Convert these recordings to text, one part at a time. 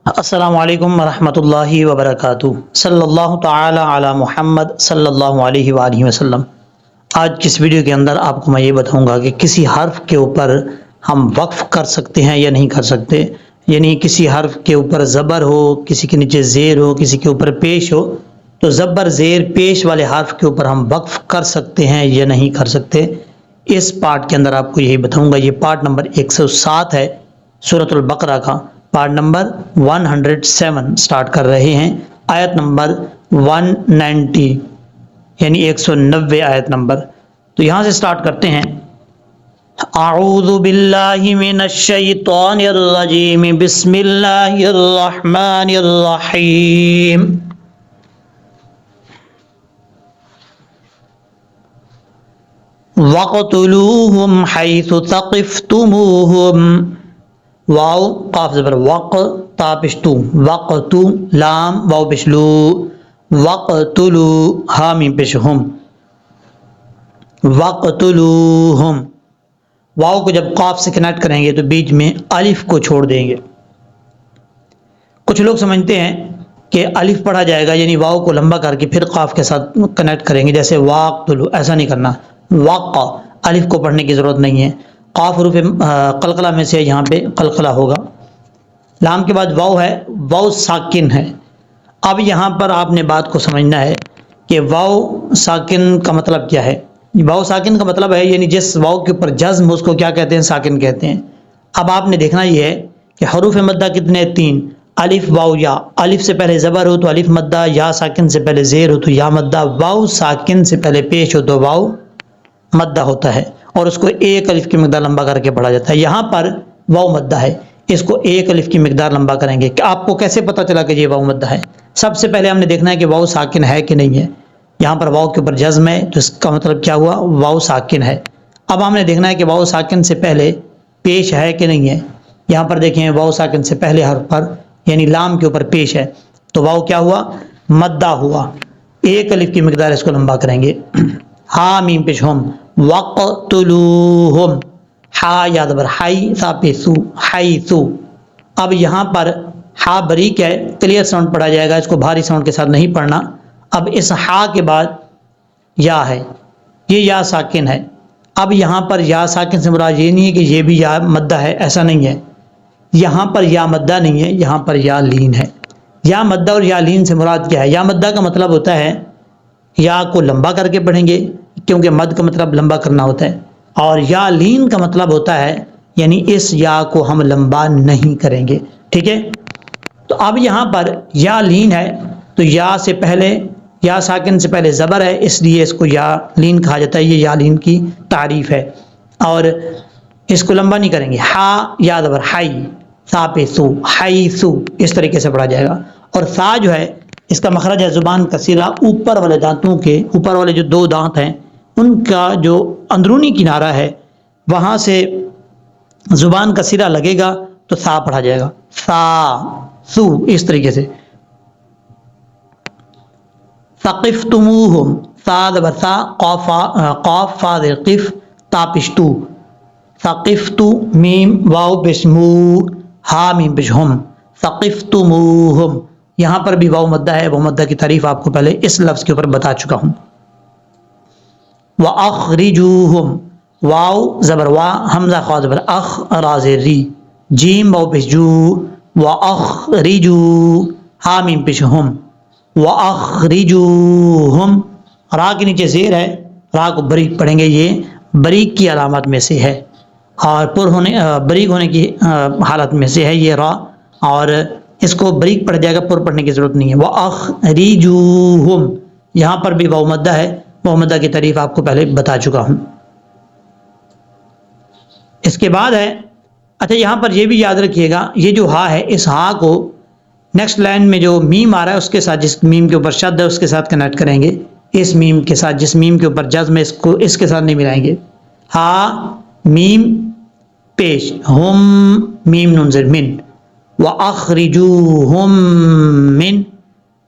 السلام علیکم ورحمۃ اللہ وبرکاتہ۔ صلی اللہ تعالی علی محمد صلی اللہ علیہ وآلہ وسلم۔ آج کی اس ویڈیو کے اندر آپ کو میں یہ بتاؤں گا کہ کسی حرف کے اوپر ہم وقف کر سکتے ہیں یا نہیں کر سکتے، یعنی کسی حرف کے اوپر زبر ہو، کسی کے نیچے زیر ہو، کسی کے اوپر پیش ہو، تو زبر زیر پیش والے حرف کے اوپر ہم وقف کر سکتے ہیں یا نہیں کر سکتے۔ اس پارٹ کے اندر آپ کو یہی بتاؤں گا۔ یہ پارٹ نمبر 107 ہے سورۃ البقرہ کا، پارٹ نمبر 107 سٹارٹ کر رہے ہیں، آیت نمبر 190 یعنی 190 آیت نمبر۔ تو یہاں سے سٹارٹ کرتے ہیں۔ اعوذ باللہ من الشیطان الرجیم، بسم اللہ الرحمن الرحیم۔ وَاقْتُلُوهُمْ حَيْثُ ثَقِفْتُمُوهُمْ، واو قاف زبر وق تا پشتو وقتو لام واو پشلو وقتلو ہا میم پش ہم وقتلوہم۔ واو کو جب قاف سے کنیکٹ کریں گے تو بیچ میں الف کو چھوڑ دیں گے۔ کچھ لوگ سمجھتے ہیں کہ الف پڑھا جائے گا یعنی واو کو لمبا کر کے پھر قاف کے ساتھ کنیکٹ کریں گے، جیسے واقتلو، ایسا نہیں کرنا۔ واق الف کو پڑھنے کی ضرورت نہیں ہے، قاف حروف قلقلہ میں سے یہاں پہ قلقلہ ہوگا۔ لام کے بعد واو ہے، واو ساکن ہے۔ اب یہاں پر آپ نے بات کو سمجھنا ہے کہ واو ساکن کا مطلب کیا ہے۔ واو ساکن کا مطلب ہے یعنی جس واو کے اوپر جزم اس کو کیا کہتے ہیں؟ ساکن کہتے ہیں۔ اب آپ نے دیکھنا یہ ہے کہ حروف مدہ کتنے؟ 3، الف واو یا۔ الف سے پہلے زبر ہو تو الف مدہ، یا ساکن سے پہلے زیر ہو تو یا مدہ، واو ساکن سے پہلے پیش ہو تو واو مدہ ہوتا ہے، اور اس کو ایک الف کی مقدار لمبا کر کے پڑھا جاتا ہے۔ یہاں پر واو مدہ ہے، اس کو ایک الف کی مقدار لمبا کریں گے۔ کہ آپ کو کیسے پتہ چلا کہ یہ واو مدہ ہے؟ سب سے پہلے ہم نے دیکھنا ہے کہ واو ساکن ہے کہ نہیں ہے۔ یہاں پر واو کے اوپر جزم ہے تو اس کا مطلب کیا ہوا؟ واو ساکن ہے۔ اب ہم نے دیکھنا ہے کہ واو ساکن سے پہلے پیش ہے کہ نہیں ہے۔ یہاں پر دیکھیں واو ساکن سے پہلے حرف پر یعنی لام کے اوپر پیش ہے تو واو کیا ہوا؟ مدہ ہوا۔ ایک الف کی مقدار اس کو لمبا کریں گے۔ ہا میم پیش ہم وقتلوہم، ہا یاد بر ہائی سا پیسو حیثو۔ اب یہاں پر ہا بریک ہے، کلیئر ساؤنڈ پڑھا جائے گا، اس کو بھاری ساؤنڈ کے ساتھ نہیں پڑھنا۔ اب اس ہا کے بعد یا ہے، یہ یا ساکن ہے۔ اب یہاں پر یا ساکن سے مراد یہ نہیں ہے کہ یہ بھی یا مدہ ہے، ایسا نہیں ہے۔ یہاں پر یا مدہ نہیں ہے، یہاں پر یا لین ہے۔ یا مدہ اور یا لین سے مراد کیا ہے؟ یا مدہ کا مطلب ہوتا ہے یا کو لمبا کر کے پڑھیں گے کیونکہ مد کا مطلب لمبا کرنا ہوتا ہے، اور یا لین کا مطلب ہوتا ہے یعنی اس یا کو ہم لمبا نہیں کریں گے۔ ٹھیک ہے، تو اب یہاں پر یا لین ہے تو یا سے پہلے، یا ساکن سے پہلے زبر ہے، اس لیے اس کو یا لین کہا جاتا ہے۔ یہ یا لین کی تعریف ہے، اور اس کو لمبا نہیں کریں گے۔ ہا یا زبر ہائی سا پہ سو حیثو، اس طریقے سے پڑھا جائے گا۔ اور سا جو ہے اس کا مخرج ہے زبان کا سرا، اوپر والے دانتوں کے اوپر والے جو 2 دانت ہیں ان کا جو اندرونی کنارہ ہے وہاں سے زبان کا سرا لگے گا تو سا پڑھا جائے گا، سا سو، اس طریقے سے۔ ثقفتموہم، سا زبر سا، قاف فا زیر قف تا پشتو، ثقفتو میم واو بشمو ہا میم بشہم، ثقفتموہم۔ یہاں پر بھی واو مدہ ہے، واو مدہ کی تعریف آپ کو پہلے اس لفظ کے اوپر بتا چکا ہوں۔ وَأَخْرِجُوهُمْ، واو زبر وا، حمزہ خا زبر اخ، را زیر ری، جیم واو پیش جو، وَأَخْرِجُو ہا میم پیش ہم، وَأَخْرِجُوهُمْ۔ را کے نیچے زیر ہے، را کو بریک پڑھیں گے، یہ بریک کی علامات میں سے ہے، اور بریک ہونے کی حالت میں سے ہے یہ را، اور اس کو بریک پڑھ جائے گا، پر پڑھنے کی ضرورت نہیں ہے۔ وَأَخْرِجُوهُمْ، یہاں پر بھی واو مدہ ہے، واو مدہ کی تعریف آپ کو پہلے بتا چکا ہوں۔ اس کے بعد ہے، اچھا یہاں پر یہ بھی یاد رکھیے گا، یہ جو ہا ہے اس ہا کو نیکسٹ لائن میں جو میم آ رہا ہے اس کے ساتھ، جس میم کے اوپر شد ہے اس کے ساتھ کنیکٹ کریں گے۔ اس میم کے ساتھ، جس میم کے اوپر جزم ہے اس کے ساتھ نہیں ملائیں گے۔ ہا میم پیش، ہم میم نون زیر من، وَأَخْرِجُوهُمْ مِن،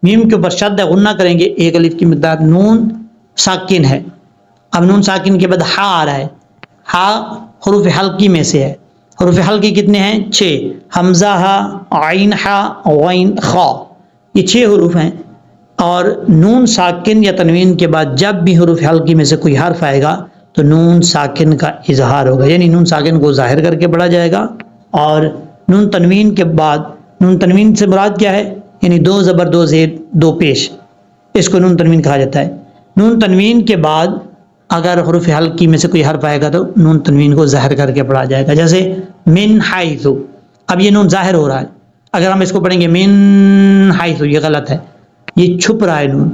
میم کے اوپر شد ہے، غنہ کریں گے، ایک الف کی مقدار، نون ساکن ہے۔ اب نون ساکن کے بعد ہا آ رہا ہے، ہا حروف حلقی میں سے ہے، حروف حلقی کتنے ہیں؟ 6، حمزہ ہا، عین ہا، غین خا، یہ 6 حروف ہیں. اور نون ساکن یا تنوین کے بعد جب بھی حروف حلقی میں سے کوئی حرف آئے گا تو نون ساکن کا اظہار ہوگا، یعنی نون ساکن کو ظاہر کر کے پڑھا جائے گا. اور نون تنوین کے بعد، نون تنوین سے مراد کیا ہے؟ یعنی 2 زبر 2 زیر 2 پیش، اس کو نون تنوین کہا جاتا ہے. نون تنوین کے بعد اگر حروف حلقی میں سے کوئی حرف آئے گا تو نون تنوین کو ظاہر کر کے پڑھا جائے گا. جیسے من حیث، اب یہ نون ظاہر ہو رہا ہے، اگر ہم اس کو پڑھیں گے من حیث، یہ غلط ہے، یہ چھپ رہا ہے نون،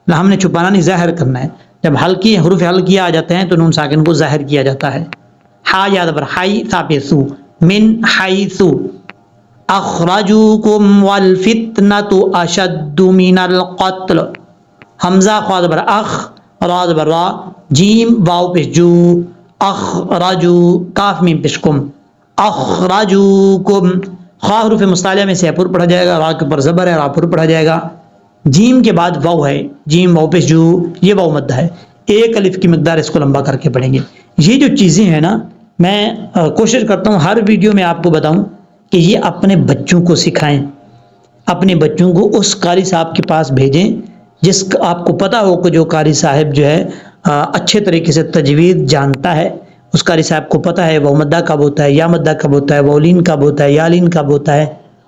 ہم نے چھپانا نہیں، ظاہر کرنا ہے. جب حلقی حروف حلقی آ جاتے ہیں تو نون ساکن کو ظاہر کیا جاتا ہے. ہا یاد بر حی ثابتو، من حیث اخرجوکم والفتنۃ اشد من القتل. حمزہ خا زبر اخ، را زبر را، جیم واو پیش جو، اخرجو، کاف میم پیش کم، اخرجوکم. خا حروف مستعلیہ میں سے پر پڑھا جائے گا، را کے اوپر زبر ہے، را پر پڑھا جائے گا. جیم کے بعد واو ہے، جیم واو پیش جو، یہ واو مد ہے، ایک الف کی مقدار اس کو لمبا کر کے پڑھیں گے. یہ جو چیزیں ہیں نا، میں کوشش کرتا ہوں ہر ویڈیو میں آپ کو بتاؤں کہ یہ اپنے بچوں کو سکھائیں، اپنے بچوں کو اس قاری صاحب کے پاس بھیجیں جس کا آپ کو پتہ ہو کہ جو قاری صاحب جو ہے اچھے طریقے سے تجوید جانتا ہے. اس قاری صاحب کو پتہ ہے واو مدہ کب ہوتا ہے، یا مدہ کب ہوتا ہے، واولین کب ہوتا ہے، یالین کب ہوتا ہے،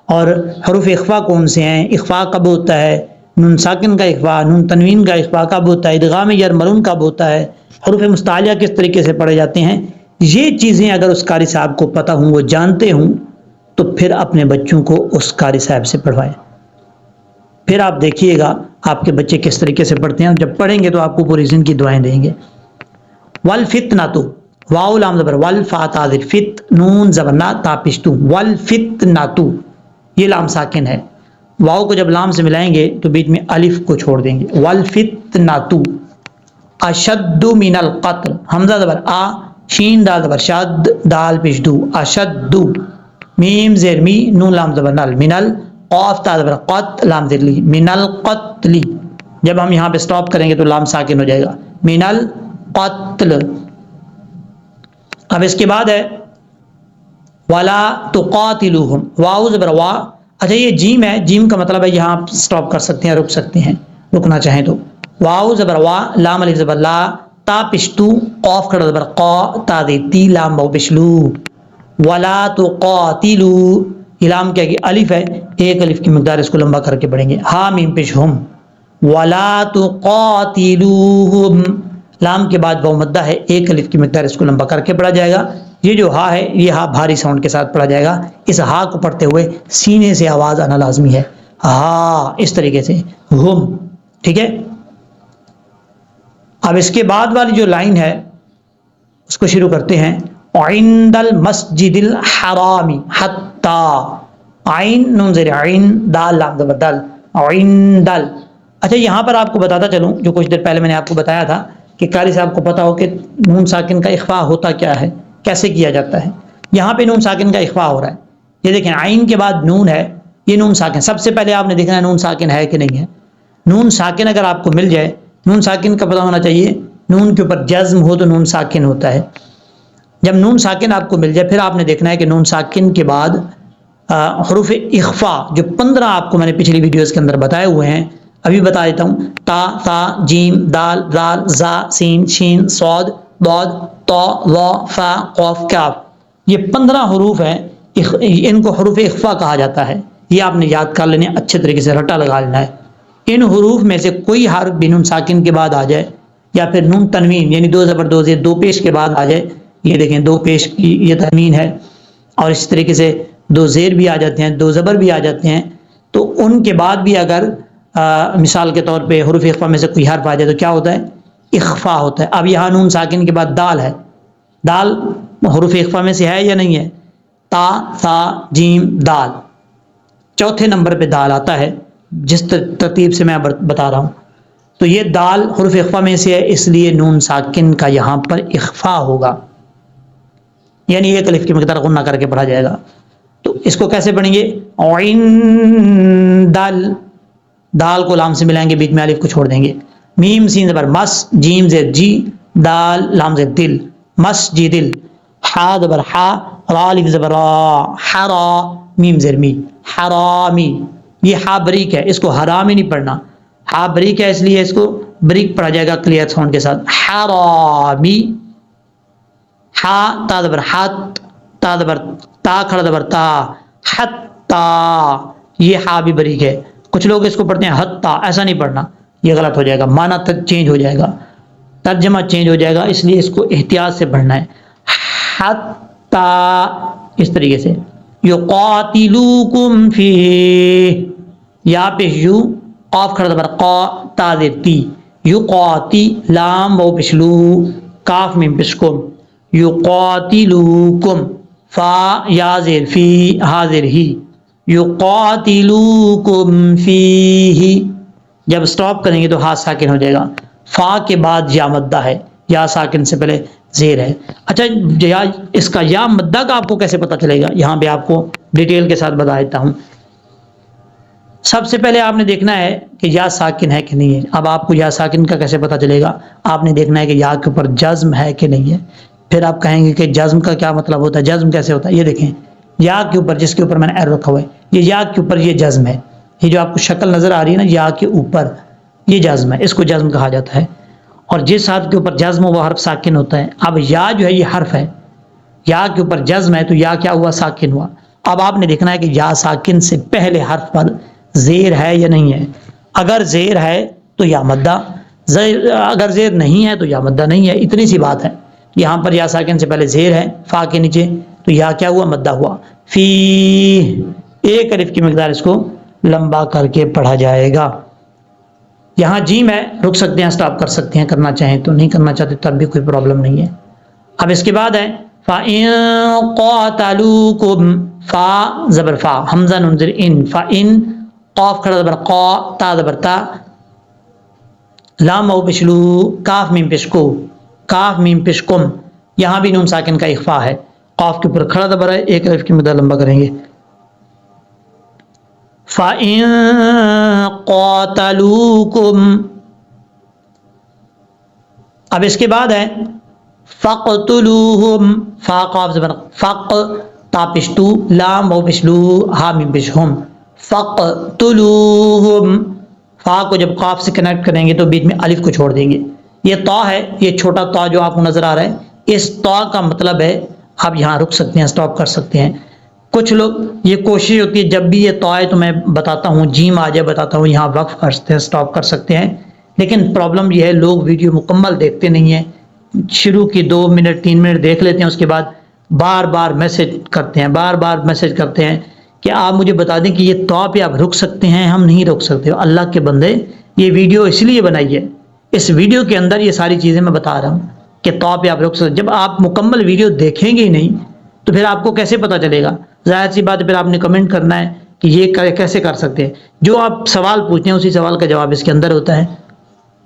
اور حروف اخفا کون سے ہیں، اخفا کب ہوتا ہے، نون ساکن کا اخفا، نون تنوین کا اخفا کب ہوتا ہے، ادغام یرملون کب ہوتا ہے، حروف مستعلیہ کس طریقے سے پڑھے جاتے ہیں. یہ چیزیں اگر اس قاری صاحب کو پتہ ہوں، وہ جانتے ہوں، تو پھر اپنے بچوں کو اس قاری صاحب سے پڑھوائیں. پھر آپ دیکھیے گا آپ کے بچے کس طریقے سے پڑھتے ہیں. جب پڑھیں گے تو آپ کو پوری زندگی دعائیں دیں گے. والفتنۃ، واو لام زبر ول، فا تا زیر، فت، نون زبر نا، تا پشتو، والفتنۃ، یہ لام ساکن ہے. واو کو جب لام سے ملائیں گے تو بیچ میں الف کو چھوڑ دیں گے. والفتنۃ اشد من القتل، حمزہ زبر آ، شین دال زبر شد، دال پیش دو، اشد، میم زیر می، نون لام زبر نل، منل، قاف تا زبر قت، لام زیر لی، من القتل. جب ہم یہاں پہ سٹاپ کریں گے تو لام ساکن ہو جائے گا، من القتل. اب اس کے بعد ہے ولا تقاتلوہم، واو زبر وا. اچھا یہ جیم ہے، جیم کا مطلب ہے یہاں آپ سٹاپ کر سکتے ہیں، رک سکتے ہیں رکنا چاہیں تو. واو زبر وا، لام الف زبر لا، تا پشتو، قاف کھڑا زبر قا، تا دیتی، لام واو پشلو. ولا تقاتلو، یہ لام کیا کہ الف ہے، ایک الف کی مقدار اس کو لمبا کر کے پڑھیں گے. ہا میم پیش ہم، ولا تقاتلوہم، لام کے بعد واو مدہ ہے، ایک الف کی مقدار اس کو لمبا کر کے پڑھا جائے گا. یہ جو ہا ہے، یہ ہا بھاری ساؤنڈ کے ساتھ پڑھا جائے گا. اس ہا کو پڑھتے ہوئے سینے سے آواز آنا لازمی ہے، ہا، اس طریقے سے ہم. ٹھیک ہے. اب اس کے بعد والی جو لائن ہے اس کو شروع کرتے ہیں. عند المسجد الحرام حتی، عین نون زیر عین، دال لام زبر دل، عند. اچھا یہاں پر آپ کو بتاتا چلوں، جو کچھ دیر پہلے میں نے آپ کو بتایا تھا کہ قاری صاحب کو پتا ہو کہ نون ساکن کا اخفا ہوتا کیا ہے، کیسے کیا جاتا ہے. یہاں پہ نون ساکن کا اخفا ہو رہا ہے. یہ دیکھیں عین کے بعد نون ہے، یہ نون ساکن. سب سے پہلے آپ نے دیکھنا ہے نون ساکن ہے کہ نہیں ہے. نون ساکن اگر آپ کو مل جائے، نون ساکن کا پتہ ہونا چاہیے، نون کے اوپر جزم ہو تو نون ساکن ہوتا ہے. جب نون ساکن آپ کو مل جائے پھر آپ نے دیکھنا ہے کہ نون ساکن کے بعد حروف اخفا جو 15 آپ کو میں نے پچھلی ویڈیوز کے اندر بتائے ہوئے ہیں، ابھی بتا دیتا ہوں. تا، ثا، جیم، دال، زال، زا، سین، شین، صاد، ضاد، طا، ظا، فا، قاف، کاف، یہ 15 حروف ہیں. ان کو حروف اخفا کہا جاتا ہے. یہ آپ نے یاد کر لینے، اچھے طریقے سے رٹا لگا لینا ہے. ان حروف میں سے کوئی حرف بھی نون ساکن کے بعد آ جائے یا پھر نون تنوین یعنی 2 زبر 2 زیر 2 پیش کے بعد آ جائے، یہ دیکھیں 2 پیش کی یہ تنوین ہے، اور اس طریقے سے 2 زیر بھی آ جاتے ہیں، 2 زبر بھی آ جاتے ہیں. تو ان کے بعد بھی اگر مثال کے طور پہ حروف اخفا میں سے کوئی حرف آ جائے تو کیا ہوتا ہے؟ اخفا ہوتا ہے. اب یہاں نون ساکن کے بعد دال ہے، دال حروف اخفا میں سے ہے یا نہیں ہے؟ تا، ثا، جیم، دال، چوتھے نمبر پہ دال آتا ہے جس ترتیب سے میں بتا رہا ہوں. تو یہ دال حروف اخفا میں سے ہے، اس لیے نون ساکن کا یہاں پر اخفا ہوگا، یعنی ایک الف کی مقدار غنہ کر کے پڑھا جائے گا. تو اس کو کیسے پڑھیں گے؟ دال، دال کو لام سے ملائیں گے، بیچ میں الف کو چھوڑ دیں گے. میم سین زبر مس، جیم زیر جی، دال لام زیر دل، مسجد. ہا زبر ہا، را الف زبر را، حرا میم زیر می، حرامی، یہ ہا بریک ہے، اس کو حرامی نہیں پڑھنا، ہا بریک ہے اس لیے اس کو بریک پڑھا جائے گا کلیئر ساؤنڈ کے ساتھ، حرامی، ہا تا زبر ہات، تا زبر تا کھڑا زبر تا، حتا، یہ ہا بھی بریک ہے، کچھ لوگ اس کو پڑھتے ہیں حتا، ایسا نہیں پڑھنا، یہ غلط ہو جائے گا، معنی تک چینج ہو جائے گا، ترجمہ چینج ہو جائے گا، اس لیے اس کو احتیاط سے پڑھنا ہے، حتا، اس طریقے سے، یقاتلوکم فیہ، یا پیش یو، قاف کھڑا زبر قا، تا زیر تی، یقاتی، لام واو پیش لو، کاف میم پیش کم، یقاتلوکم، فا یا زیر فی، ہا زیر ہی، یقاتلوکم فیہ، جب سٹاپ کریں گے تو ہا ساکن ہو جائے گا، فا کے بعد یا مدہ ہے، یا ساکن سے پہلے زیر ہے۔ اچھا اس کا یا مدہ کا آپ کو کیسے پتہ چلے گا، یہاں پہ آپ کو ڈیٹیل کے ساتھ بتا دیتا ہوں۔ سب سے پہلے آپ نے دیکھنا ہے کہ یا ساکن ہے کہ نہیں ہے۔ اب آپ کو یا ساکن کا کیسے پتہ چلے گا، آپ نے دیکھنا ہے کہ یا کے اوپر جزم ہے کہ نہیں ہے۔ پھر آپ کہیں گے کہ جزم کا کیا مطلب ہوتا ہے، جزم کیسے ہوتا ہے، یہ دیکھیں یا کے اوپر، جس کے اوپر میں نے ایرو رکھا ہوا ہے، یہ یا کے اوپر یہ جزم ہے، یہ جو آپ کو شکل نظر آ رہی ہے نا یا کے اوپر، یہ جزم ہے، اس کو جزم کہا جاتا ہے، اور جس حرف کے اوپر جزم ہو وہ حرف ساکن ہوتا ہے۔ اب یا جو ہے یہ حرف ہے، یا کے اوپر جزم ہے تو یا کیا ہوا، ساکن ہوا۔ اب آپ نے دیکھنا ہے کہ یا ساکن سے پہلے حرف پر زیر ہے یا نہیں ہے، اگر زیر ہے تو یا مدہ، اگر زیر نہیں ہے تو یا مدہ نہیں ہے، اتنی سی بات ہے۔ یہاں پر یا ساکن سے پہلے زیر ہے فا کے نیچے، تو یا کیا ہوا، مدہ ہوا، فی، ایک الف کی مقدار اس کو لمبا کر کے پڑھا جائے گا۔ یہاں جیم ہے، رک سکتے ہیں، سٹاپ کر سکتے ہیں، کرنا چاہیں تو، نہیں کرنا چاہتے تب بھی کوئی پرابلم نہیں ہے۔ اب اس کے بعد ہے فَإِن قَاتَلُوكُمْ، فا زبر فا، حمزہ نون زیر ان، فَإِن، قاف کھڑا زبر قا، تا زبر تا، لام واو پیش لو، کاف میم پیش کو، کاف میم پیش کم، یہاں بھی نون ساکن کا اخفا ہے، قاف کے اوپر کھڑا زبر ہے، ایک الف کی مقدار لمبا کریں گے، فَإِن قَاتَلُوكُمْ۔ اب اس کے بعد ہے فَقْتُلُوهُمْ، فا قاف زبر فق، تا پیش تو، لام واو پیش لو، ہا میم پیش ہم، فَقْتُلُوهُمْ، فا کو جب قاف سے کنیکٹ کریں گے تو بیچ میں الف کو چھوڑ دیں گے، یہ تا ہے، یہ چھوٹا تا جو آپ کو نظر آ رہا ہے، اس تا کا مطلب ہے، آپ یہاں رک سکتے ہیں، سٹاپ کر سکتے ہیں۔ کچھ لوگ یہ کوشش ہوتی ہے جب بھی یہ تا ہے تو میں بتاتا ہوں، جیم آ جائے بتاتا ہوں، یہاں وقف کر سکتے ہیں، سٹاپ کر سکتے ہیں، لیکن پرابلم یہ ہے لوگ ویڈیو مکمل دیکھتے نہیں ہیں، شروع کی 2 منٹ 3 منٹ دیکھ لیتے ہیں، اس کے بعد بار بار میسج کرتے ہیں، بار بار میسج کرتے ہیں کہ آپ مجھے بتا دیں کہ یہ تا پہ آپ رک سکتے ہیں، ہم نہیں رک سکتے۔ اللہ کے بندے، یہ ویڈیو اس لیے بنائی ہے، اس ویڈیو کے اندر یہ ساری چیزیں میں بتا رہا ہوں کہ تا پہ آپ رک سکتے۔ جب آپ مکمل ویڈیو دیکھیں گے ہی نہیں تو پھر آپ کو کیسے پتہ چلے گا؟ ظاہر سی بات ہے، پھر آپ نے کمنٹ کرنا ہے کہ یہ کیسے کر سکتے ہیں، جو آپ سوال پوچھتے ہیں اسی سوال کا جواب اس کے اندر ہوتا ہے۔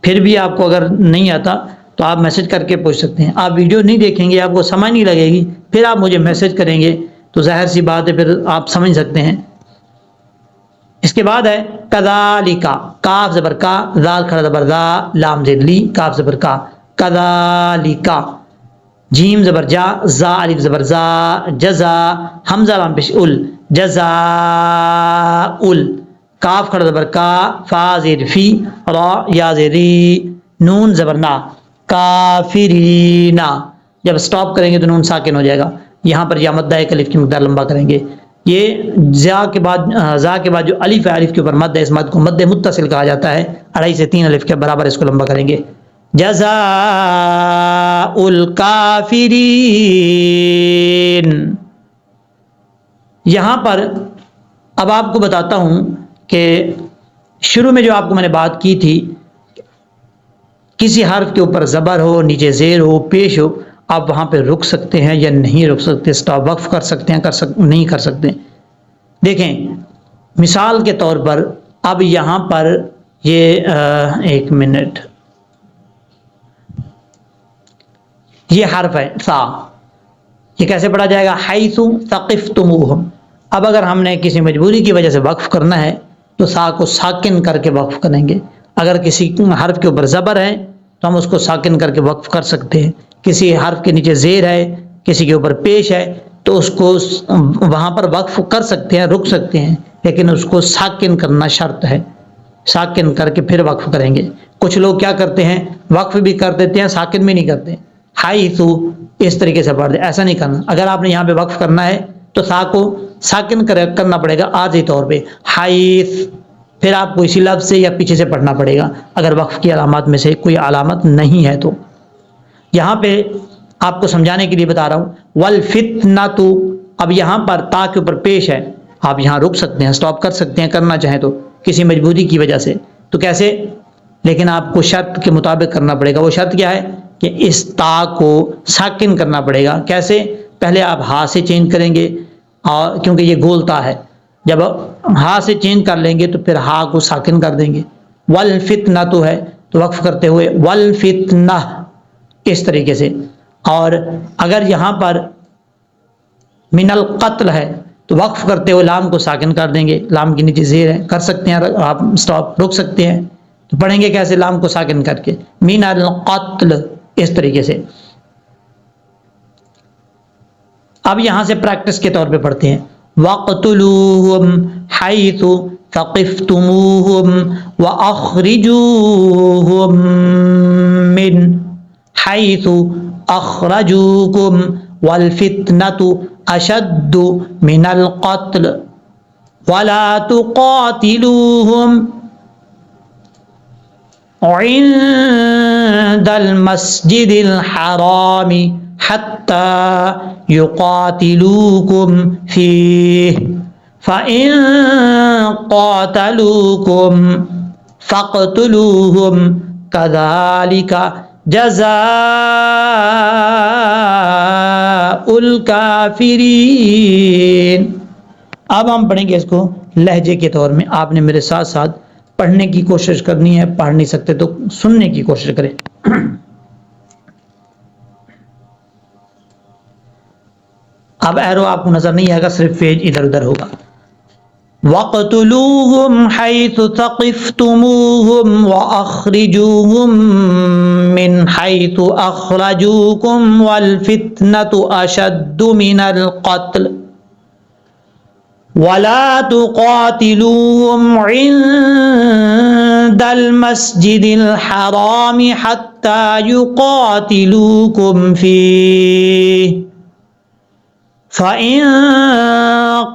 پھر بھی آپ کو اگر نہیں آتا تو آپ میسج کر کے پوچھ سکتے ہیں، آپ ویڈیو نہیں دیکھیں گے، آپ کو سمجھ نہیں لگے گی، پھر آپ مجھے میسج کریں گے تو ظاہر سی بات ہے پھر آپ سمجھ سکتے ہیں۔ اس کے بعد ہے کذالک، کاف زبر کا، زال کھڑا زبر زا، لام زیر لی، کاف زبر کا، کذالک، جیم زبر جا، زا الف زبر زا، جزا، حمزہ لام پیش ال، جزاء، کاف کھڑا زبر کا، فا زیر فی، را یا زیر ری، نون زبر نا، کافرین، جب سٹاپ کریں گے تو نون ساکن ہو جائے گا، یہاں پر یا مدہ ایک الف کی مقدار لمبا کریں گے۔ یہ زا کے بعد جو الف ہے، الف کے اوپر مد ہے، اس مد کو مد متصل کہا جاتا ہے، 2.5 سے 3 الف کے برابر اس کو لمبا کریں گے۔ جزاء الکافرین، یہاں پر اب آپ کو بتاتا ہوں کہ شروع میں جو آپ کو میں نے بات کی تھی، کسی حرف کے اوپر زبر ہو، نیچے زیر ہو، پیش ہو، آپ وہاں پہ رک سکتے ہیں یا نہیں رک سکتے، سٹاپ وقف کر سکتے ہیں، نہیں کر سکتے۔ دیکھیں مثال کے طور پر اب یہاں پر یہ ایک منٹ، یہ حرف ہے سا، یہ کیسے پڑھا جائے گا؟ حیث ثقفتموہم۔ اب اگر ہم نے کسی مجبوری کی وجہ سے وقف کرنا ہے تو سا کو ساکن کر کے وقف کریں گے۔ اگر کسی حرف کے اوپر زبر ہے تو ہم اس کو ساکن کر کے وقف کر سکتے ہیں، کسی حرف کے نیچے زیر ہے، کسی کے اوپر پیش ہے تو اس کو وہاں پر وقف کر سکتے ہیں، رک سکتے ہیں، لیکن اس کو ساکن کرنا شرط ہے، ساکن کر کے پھر وقف کریں گے۔ کچھ لوگ کیا کرتے ہیں، وقف بھی کر دیتے ہیں، ساکن بھی نہیں کرتے، حیث اس طریقے سے پڑھ دیں، ایسا نہیں کرنا۔ اگر آپ نے یہاں پہ وقف کرنا ہے تو سا کو ساکن کرنا پڑے گا عارضی طور پہ، حیث، پھر آپ کو اسی لفظ سے یا پیچھے سے پڑھنا پڑے گا اگر وقف کی علامات میں سے کوئی علامت نہیں ہے تو۔ یہاں پہ آپ کو سمجھانے کے لیے بتا رہا ہوں، والفتنۃ، اب یہاں پر تا کے اوپر پیش ہے، آپ یہاں رک سکتے ہیں، سٹاپ کر سکتے ہیں کرنا چاہیں تو کسی مجبوری کی وجہ سے، تو کیسے؟ لیکن آپ کو شرط کے مطابق کرنا پڑے گا۔ وہ شرط کیا ہے کہ اس تا کو ساکن کرنا پڑے گا۔ کیسے؟ پہلے آپ ہا سے چینج کریں گے، اور کیونکہ یہ گول تا ہے، جب ہا سے چینج کر لیں گے تو پھر ہا کو ساکن کر دیں گے۔ والفتنۃ ہے تو وقف کرتے ہوئے والفتنہ اس طریقے سے۔ اور اگر یہاں پر من القتل ہے تو وقف کرتے ہوئے لام کو ساکن کر دیں گے، لام کے نیچے زیر ہے، کر سکتے ہیں آپ، سٹاپ رک سکتے ہیں، تو پڑھیں گے کیسے؟ لام کو ساکن کر کے، من القتل اس طریقے سے۔ اب یہاں سے پریکٹس کے طور پہ پڑھتے ہیں، وَاقْتُلُوهُمْ حَيْثُ ثَقِفْتُمُوهُمْ وَأَخْرِجُوهُمْ مِنْ حَيْثُ أَخْرَجُوكُمْ وَالْفِتْنَةُ أَشَدُّ مِنَ الْقَتْلِ وَلَا تُقَاتِلُوهُمْ عند المسجد الحرام حتى يقاتلوكم فيه فإن قاتلوكم فاقتلوهم كذلك جزاء الكافرين۔ اب ہم پڑھیں گے اس کو لہجے کے طور میں، آپ نے میرے ساتھ ساتھ پڑھنے کی کوشش کرنی ہے، پڑھ نہیں سکتے تو سننے کی کوشش کریں۔ اب ایرو آپ کو نظر نہیں آئے گا، صرف پیج ادھر ادھر ہوگا۔ وَاقْتُلُوهُمْ حَيْثُ ثَقِفْتُمُوهُمْ وَأَخْرِجُوهُمْ مِنْ حَيْثُ أَخْرَجُوكُمْ وَالْفِتْنَةُ أَشَدُّ مِنَ الْقَتْلِ وَلَا تُقَاتِلُوهُمْ عِندَ الْمَسْجِدِ الْحَرَامِ حَتَّى يُقَاتِلُوكُمْ فِيهِ فَإِن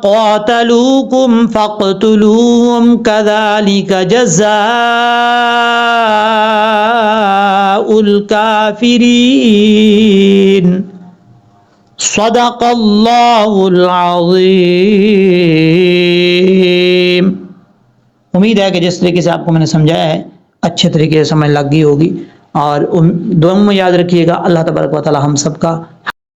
قَاتَلُوكُمْ فَاقْتُلُوهُمْ كَذَلِكَ جَزَاءُ الْكَافِرِينَ۔ صدق اللہ العظیم۔ امید ہے کہ جس طریقے سے آپ کو میں نے سمجھایا ہے اچھے طریقے سے سمجھ لگ گئی ہوگی، اور دعاؤں میں یاد رکھیے گا۔ اللہ تبارک و تعالی ہم سب کا